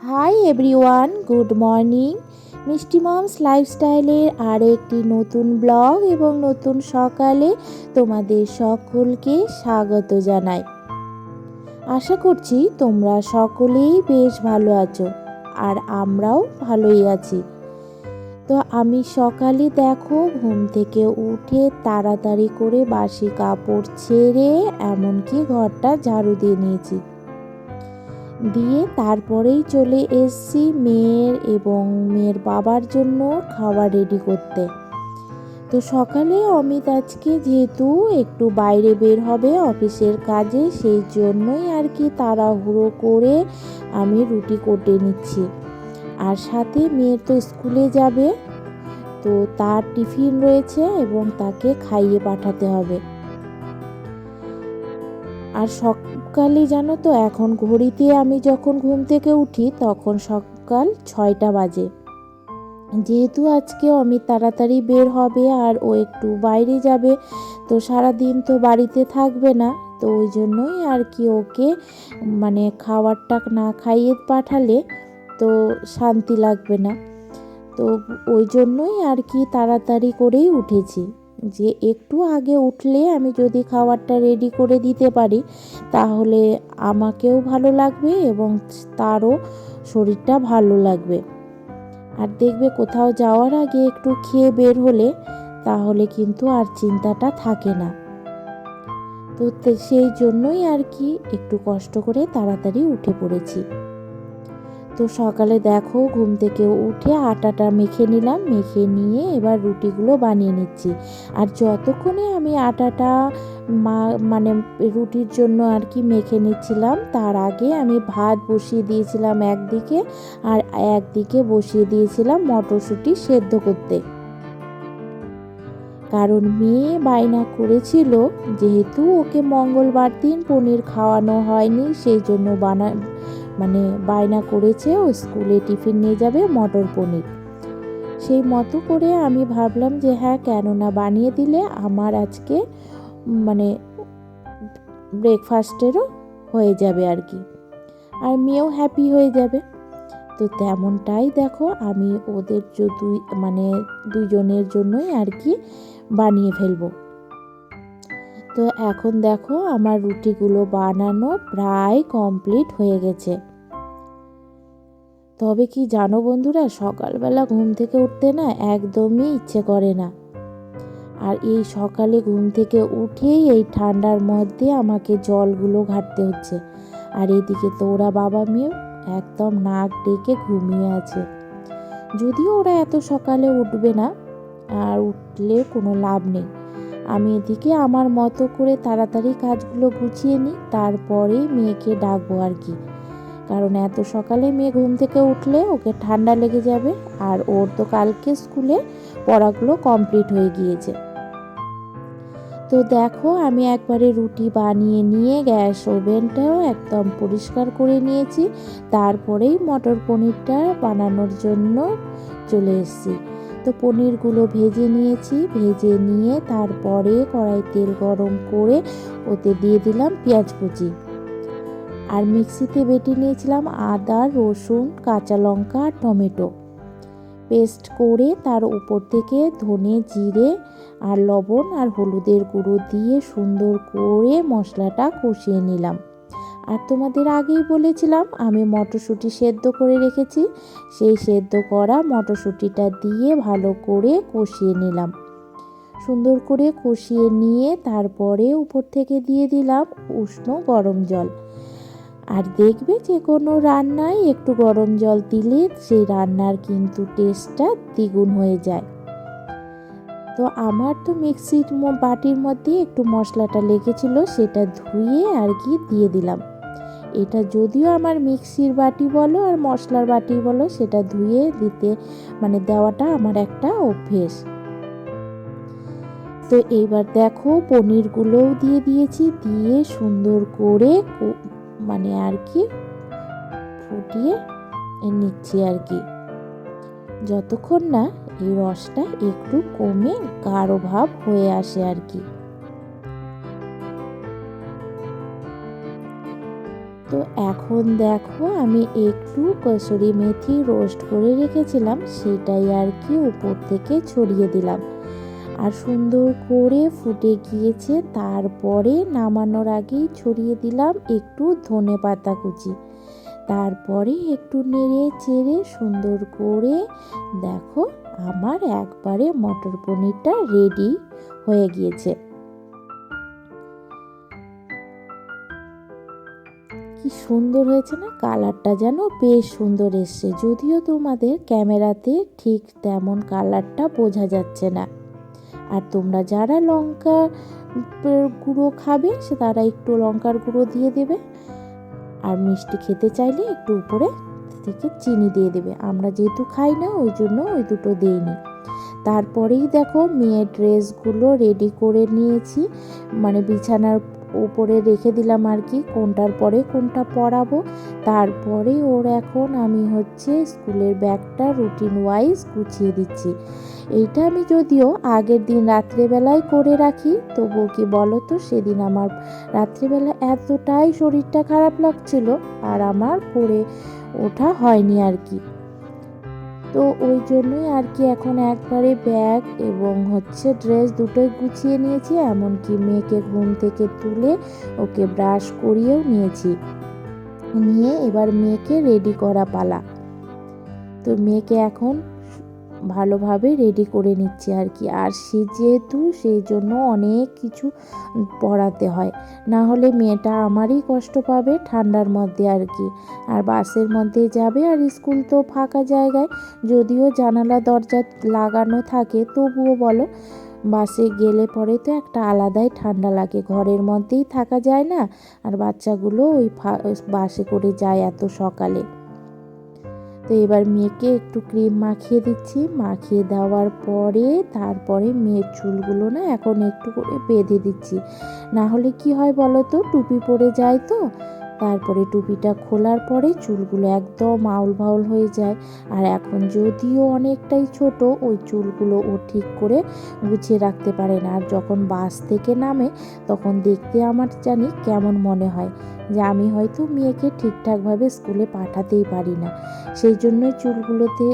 Hi everyone, good morning. মিষ্টি moms লাইফস্টাইলের আর একটি নতুন ব্লগ এবং নতুন সকালে তোমাদের সকলকে স্বাগত জানাই। আশা করছি তোমরা সকলেই বেশ ভালো আছো, আর আমরাও ভালোই আছি। তো আমি সকালে দেখো ঘুম থেকে উঠে তাড়াতাড়ি করে বাসি কাপড় ছেড়ে এমনকি ঘরটা ঝাড়ু দিয়ে নিয়েছি, দিয়ে তারপরেই চলে এসেছি মেয়ের এবং মেয়ের বাবার জন্য খাবার রেডি করতে। তো সকালে অমিত আজকে যেহেতু একটু বাইরে বের হবে অফিসের কাজে, সেই জন্যই আর কি তাড়াহুড়ো করে আমি রুটি করে নিচ্ছি। আর সাথে মেয়ের তো স্কুলে যাবে, তো তার টিফিন রয়েছে এবং তাকে খাইয়ে পাঠাতে হবে। আর সকালে জানো তো, এখন ঘড়িতে আমি যখন ঘুম থেকে উঠি তখন সকাল 6টা বাজে। যেহেতু আজকে অমিত তাড়াতাড়ি বের হবে আর ও একটু বাইরে যাবে, তো সারাদিন তো বাড়িতে থাকবে না, তো ওই জন্যই আর কি ওকে খাবারটা না খাইয়ে পাঠালে তো শান্তি লাগবে না। তো ওই জন্যই আর কি তাড়াতাড়ি করেই উঠেছি, যে একটু আগে উঠলে আমি যদি খাবারটা রেডি করে দিতে পারি তাহলে আমাকেও ভালো লাগবে এবং তারও শরীরটা ভালো লাগবে। আর দেখবে কোথাও যাওয়ার আগে একটু খেয়ে বের হলে তাহলে কিন্তু আর চিন্তাটা থাকে না। তো সেই জন্যই আর কি একটু কষ্ট করে তাড়াতাড়ি উঠে পড়েছি। তো সকালে দেখো ঘুম থেকে উঠে আটাটা মেখে নিলাম, মেখে নিয়ে এবার রুটিগুলো বানিয়ে নিচ্ছি। আর যতক্ষণে আমি আটাটা রুটির জন্য আর কি মেখে নিচ্ছিলাম, তার আগে আমি ভাত বসিয়ে দিয়েছিলাম একদিকে, আর একদিকে বসিয়ে দিয়েছিলাম মটরশুঁটি সেদ্ধ করতে। কারণ মেয়ে বায়না করেছিল, যেহেতু ওকে মঙ্গলবার দিন পনির খাওয়ানো হয়নি, সেই জন্য বায়না করেছে ও স্কুলে টিফিন নিয়ে যাবে মটর পনির। সেই মতো করে আমি ভাবলাম যে হ্যাঁ, কেন না বানিয়ে দিলে আমার আজকে ব্রেকফাস্টেরও হয়ে যাবে আর কি, আর মেয়েও হ্যাপি হয়ে যাবে। তো তেমনটাই দেখো আমি ওদের দুজনের জন্যই আর কি বানিয়ে ফেলবো। তো এখন দেখো আমার রুটিগুলো বানানো প্রায় কমপ্লিট হয়ে গেছে। তবে কি জানো বন্ধুরা, সকালবেলা ঘুম থেকে উঠতে না একদমই ইচ্ছে করে না। আর এই সকালে ঘুম থেকে উঠেই এই ঠান্ডার মধ্যে আমাকে জলগুলো ঘাঁটতে হচ্ছে। আর এদিকে তো ওরা বাবা মেয়ে একদম নাক ডেকে ঘুমিয়ে আছে। যদিও ওরা এত সকালে উঠবে না, আর উঠলে কোনো লাভ নেই। আমি এদিকে আমার মতো করে তাড়াতাড়ি কাজগুলো গুছিয়ে নিই, তারপরেই মেয়েকে ডাকবো আর কি। কারণ এত সকালে মেয়ে ঘুম থেকে উঠলে ওকে ঠান্ডা লেগে যাবে, আর ওর তো কালকে স্কুলে পড়াগুলো কমপ্লিট হয়ে গিয়েছে। তো দেখো আমি একবারে রুটি বানিয়ে নিয়ে গ্যাস ওভেনটাও একদম পরিষ্কার করে নিয়েছি, তারপরেই মটর পনিরটা বানানোর জন্য চলে এসেছি। তো পনিরগুলো ভেজে নিয়েছি, ভেজে নিয়ে তারপরে কড়াই তেল গরম করে ওতে দিয়ে দিলাম পেঁয়াজ কুচি, আর মিক্সিতে বেটে নিয়েছিলাম আদা, রসুন, কাঁচা লঙ্কা আর টমেটো পেস্ট করে তার উপর থেকে ধনে, জিরে আর লবণ আর হলুদের গুঁড়ো দিয়ে সুন্দর করে মশলাটা কষিয়ে নিলাম। আর তোমাদের আগেই বলেছিলাম আমি মটরশুঁটি সেদ্ধ করে রেখেছি, সেই সেদ্ধ করা মটরশুঁটিটা দিয়ে ভালো করে কষিয়ে নিলাম। সুন্দর করে কষিয়ে নিয়ে তারপরে উপর থেকে দিয়ে দিলাম উষ্ণ গরম জল। আর দেখবে যে কোনো রান্নায় একটু গরম জল দিলে সেই রান্নার কিন্তু টেস্টটা দ্বিগুণ হয়ে যায়। তো আমার তো মিক্সির বাটির মধ্যে একটু মশলাটা লেগেছিল, সেটা ধুয়ে আর কি দিয়ে দিলাম। এটা যদিও আমার মিক্সির বাটি বলো আর মশলার বাটি বলো, সেটা ধুয়ে দেওয়াটা আমার একটা অভ্যেস। তো এইবার দেখো পনিরগুলোও দিয়ে দিয়েছি, দিয়ে সুন্দর করে আর কি ফুটিয়ে নিচ্ছি আর কি, যতক্ষণ না এই রসটা একটু কমে গাঢ় ভাব হয়ে আসে আর কি। তো এখন দেখো আমি একটু কসুরি মেথি রোস্ট করে রেখেছিলাম, সেটাই আর কি উপর থেকে ছড়িয়ে দিলাম। আর সুন্দর করে ফুটে গিয়েছে, তারপরে নামানোর আগেই ছড়িয়ে দিলাম একটু ধনেপাতা কুচি। তারপরে একটু নেড়ে চেড়ে সুন্দর করে দেখো আমার একবারে মটর পনিরটা রেডি হয়ে গিয়েছে। কি সুন্দর হয়েছে না, কালারটা যেন বেশ সুন্দর এসছে, যদিও তোমাদের ক্যামেরাতে ঠিক তেমন কালারটা বোঝা যাচ্ছে না। আর তোমরা যারা লঙ্কা গুঁড়ো খাবে সে তারা একটু লঙ্কার গুঁড়ো দিয়ে দেবে, আর মিষ্টি খেতে চাইলে একটু উপরে থেকে চিনি দিয়ে দেবে। আমরা যেহেতু খাই না ওই জন্য ওই দুটো দিইনি। তারপরেই দেখো মেয়ের ড্রেসগুলো রেডি করে নিয়েছি, মানে বিছানার উপরে রেখে দিলাম আর কি, কোনটার পরে কোনটা পরাবো। তারপরে ওর এখন আমি হচ্ছে স্কুলের ব্যাগটা রুটিন ওয়াইজ গুছিয়ে দিচ্ছি। এইটা আমি যদিও আগের দিন রাত্রেবেলায় করে রাখি, তবুও কি বলো তো সেদিন আমার রাত্রেবেলা এতটাই শরীরটা খারাপ লাগছিল আর আমার করে ওঠা হয়নি আর কি। তো ওই জন্যই আর কি এখন একবারে ব্যাগ এবং হচ্ছে ড্রেস দুটোই গুছিয়ে নিয়েছি, এমনকি মেয়েকে ঘুম থেকে তুলে ওকে ব্রাশ করিয়েও নিয়েছি। নিয়ে এবার মেয়েকে রেডি করা পালা। তো মেয়েকে এখন ভালোভাবে রেডি করে নিচ্ছি আর কি। আর সে যেহেতু সেই জন্য অনেক কিছু পড়াতে হয়, না হলে মেয়েটা আমারই কষ্ট পাবে ঠান্ডার মধ্যে আর কি। আর বাসের মধ্যে যাবে, আর স্কুল তো ফাঁকা জায়গায়, যদিও জানালা দরজা লাগানো থাকে তবুও বলো বাসে গেলে পরে তো একটা আলাদাই ঠান্ডা লাগে, ঘরের মধ্যেই থাকা যায় না। আর বাচ্চাগুলো ওই বাসে করে যায় এত সকালে। তো এবার মেয়েকে একটু ক্রিম মাখিয়ে দিচ্ছি, মাখিয়ে দেওয়ার পরে তারপরে মেয়ের চুলগুলো না এখন একটু করে বেঁধে দিচ্ছি। না হলে কি হয় বলো তো, টুপি পরে যায় তো, তারপরে টুপিটা খোলার পরে চুলগুলো একদম আউল ভাউল হয়ে যায়। আর এখন যদিও অনেকটাই ছোট, ওই চুলগুলো ও ঠিক করে গুছিয়ে রাখতে পারে না। আর যখন বাস থেকে নামে তখন দেখতে আমার জানি কেমন মনে হয় যে আমি হয়তো মেয়েকে ঠিকঠাকভাবে স্কুলে পাঠাতেই পারি না। সেই জন্যই চুলগুলোতে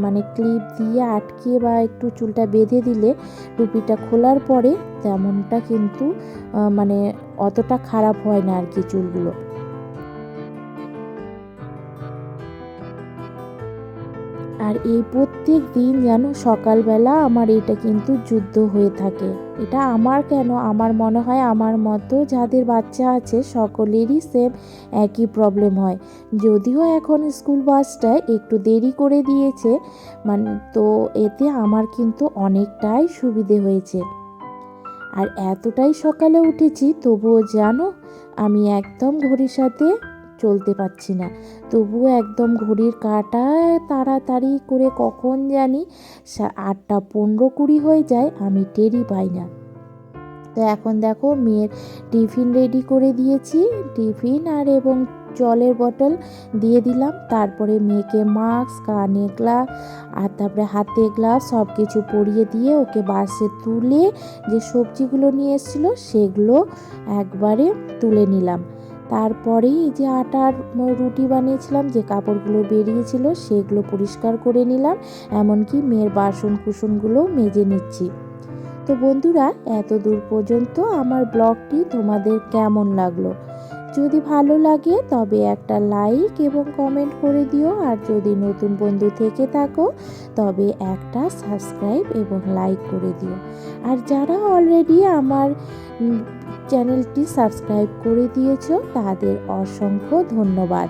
মানে ক্লিপ দিয়ে আটকিয়ে বা একটু চুলটা বেঁধে দিলে টুপিটা খোলার পরে তেমনটা কিন্তু মানে অতটা খারাপ হয় না আর কি চুলগুলো। আর এই প্রত্যেক দিন যেন সকালবেলা আমার এটা কিন্তু যুদ্ধ হয়ে থাকে। এটা আমার কেন, আমার মনে হয় আমার মতো যাদের বাচ্চা আছে সকলেরই সেম একই প্রবলেম হয়। যদিও এখন স্কুল বাসটা একটু দেরি করে দিয়েছে, মানে তো এতে আমার কিন্তু অনেকটাই সুবিধে হয়েছে। আর এতটাই সকালে উঠেছি তবুও জানো আমি একদম ঘড়ির সাথে চলতে পারছি না। তবুও একদম ঘড়ির কাঁটায় তাড়াতাড়ি করে কখন জানি 8:15-20 হয়ে যায়, আমি টেরই পাই না। তো এখন দেখো মেয়ের টিফিন রেডি করে দিয়েছি, টিফিন আর এবং জলের বোতল দিয়ে দিলাম। তারপরে মেয়েকে মাস্ক, কানে গ্লাস আর তারপরে হাতে গ্লাস সব কিছু পরিয়ে দিয়ে ওকে বাসে তুলে যে সবজিগুলো নিয়ে এসেছিলো সেগুলো একবারে তুলে নিলাম। তারপরেই এই যে আটার রুটি বানিয়েছিলাম, যে কাপড়গুলো বেরিয়েছিল সেগুলো পরিষ্কার করে নিলাম, এমনকি মেয়ের বাসন কুসনগুলো মেজে নিচ্ছি। তো বন্ধুরা, এত দূর পর্যন্ত আমার ব্লগটি তোমাদের কেমন লাগলো? যদি ভালো লাগে তবে একটা লাইক এবং কমেন্ট করে দিও, আর যদি নতুন বন্ধু থেকে থাকো তবে একটা সাবস্ক্রাইব এবং লাইক করে দিও। আর যারা অলরেডি আমার চ্যানেলটি সাবস্ক্রাইব করে দিয়েছো তাদের অসংখ্য ধন্যবাদ।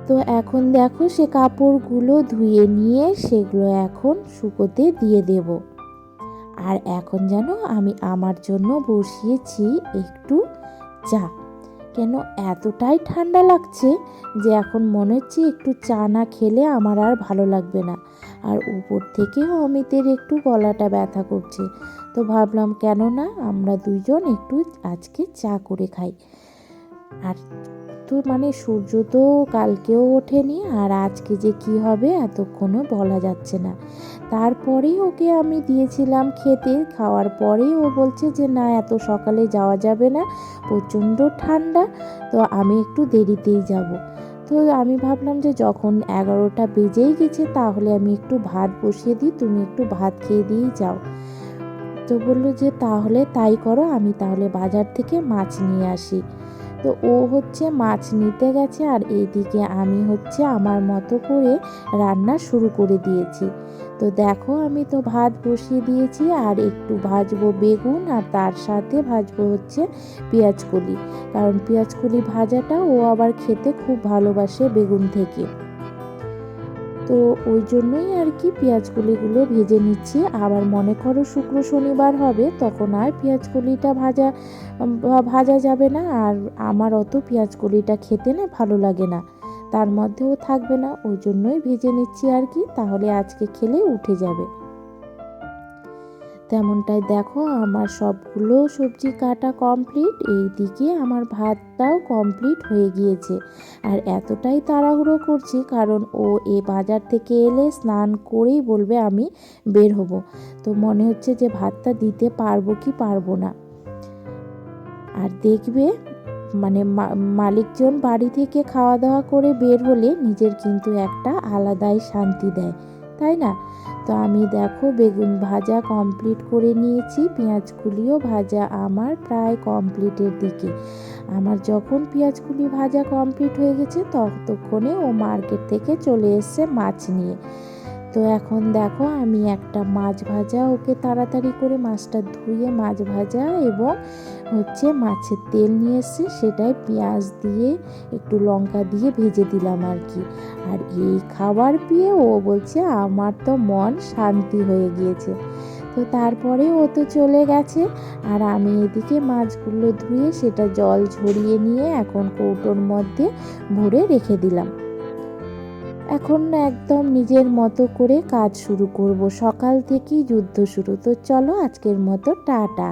তো এখন দেখো সে কাপড়গুলো ধুয়ে নিয়ে সেগুলো এখন শুকোতে দিয়ে দেব। আর এখন যেন আমি আমার জন্য বসিয়েছি একটু চা, কেন এতটাই ঠান্ডা লাগছে যে এখন মনে হচ্ছে একটু চা না খেলে আমার আর ভালো লাগবে না। আর উপর থেকে অমিতের একটু গলাটা ব্যথা করছে, তো ভাবলাম কেন না আমরা দুইজন একটু আজকে চা করে খাই। আর যেহেতু মানে সূর্য তো কালকেও ওঠেনি, আর আজকে যে কি হবে এতক্ষণও বলা যাচ্ছে না। তারপরেই ওকে আমি দিয়েছিলাম খেতে, খাওয়ার পরেই ও বলছে যে না এত সকালে যাওয়া যাবে না, প্রচণ্ড ঠান্ডা, তো আমি একটু দেরিতেই যাব। তো আমি ভাবলাম যে যখন 11টা বেজেই গেছে তাহলে আমি একটু ভাত বসিয়ে দিই, তুমি একটু ভাত খেয়ে দিয়েই যাও। তো বললো যে তাহলে তাই করো, আমি তাহলে বাজার থেকে মাছ নিয়ে আসি। তো ও হচ্ছে মাছ নিতে গেছে, আর এইদিকে আমি হচ্ছে আমার মতো করে রান্না শুরু করে দিয়েছি। তো দেখো আমি তো ভাত বসিয়ে দিয়েছি, আর একটু ভাজবো বেগুন, আর তার সাথে ভাজবো হচ্ছে পেঁয়াজকলি, কারণ পেঁয়াজকলি ভাজাটা ও আবার খেতে খুব ভালোবাসে বেগুন থেকে। তো ওই জন্যই আর কি পেঁয়াজকলিগুলো ভেজে নিচ্ছি। আবার মনে করো শুক্র শনিবার হবে, তখন আর পেঁয়াজকলিটা ভাজা যাবে না, আর আমার অত পেঁয়াজকলিটা খেতে না ভালো লাগে না, তার মধ্যেও থাকবে না, ওই জন্যই ভেজে নিচ্ছি আর কি, তাহলে আজকে খেলে উঠে যাবে। তেমনটাই দেখো আমার সবগুলো সবজি কাটা কমপ্লিট, এইদিকে আমার ভাতটাও কমপ্লিট হয়ে গিয়েছে। আর এতটাই তাড়াহুড়ো করছি কারণ ও বাজার থেকে এলে স্নান করেই বলবে আমি বের হব। তো মনে হচ্ছে যে ভাতটা দিতে পারবো কি পারবো না। আর দেখবে মানে মালিকজন বাড়ি থেকে খাওয়া দাওয়া করে বের হলে নিজের কিন্তু একটা আলাদাই শান্তি দেয়, তাই না? তো আমি দেখো বেগুন ভাজা কমপ্লিট করে নিয়েছি, পেঁয়াজকুলিও ভাজা আমার প্রায় কমপ্লিটের দিকে। আমার যখন পেঁয়াজকুলি ভাজা কমপ্লিট হয়ে গেছে ততক্ষণে ও মার্কেট থেকে চলে এসেছে মাছ নিয়ে। তো এখন দেখো আমি একটা মাছ ভাজা ওকে তাড়াতাড়ি করে মাছটা ধুয়ে মাছ ভাজা এবং হচ্ছে মাছের তেল নিয়ে এসেছে, সেটাই পেঁয়াজ দিয়ে একটু লঙ্কা দিয়ে ভেজে দিলাম আর কি। আর এই খাবার পেয়ে ও বলছে আমার তো মন শান্তি হয়ে গিয়েছে। তো তারপরে ও তো চলে গেছে, আর আমি এদিকে মাছগুলো ধুয়ে সেটা জল ঝরিয়ে নিয়ে এখন কৌটোর মধ্যে ভরে রেখে দিলাম। এখন একদম নিজের মতো করে কাজ শুরু করব, সকাল থেকেই যুদ্ধ শুরু। তো চলো আজকের মতো টাটা।